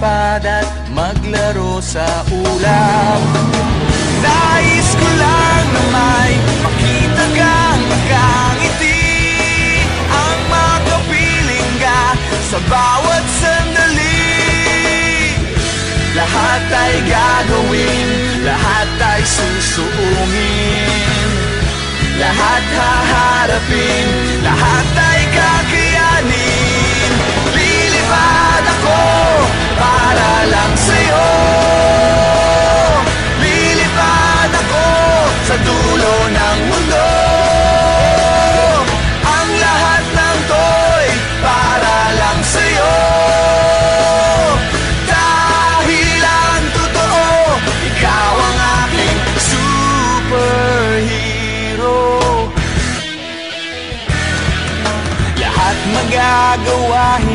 lumipad at maglaro sa ulap. Nais ko lang na may makita kang nakangiti, ang makapiling ka sa bawat sandali. Lahat ay gagawin, lahat ay susuungin, lahat haharapin, lahat ay kakayanin. Lilipad ako para lang sa'yo, lilipad ako sa dulo ng mundo. Ang lahat ng to'y para lang sa'yo, dahil ang totoo, ikaw ang aking superhero. Lahat magagawa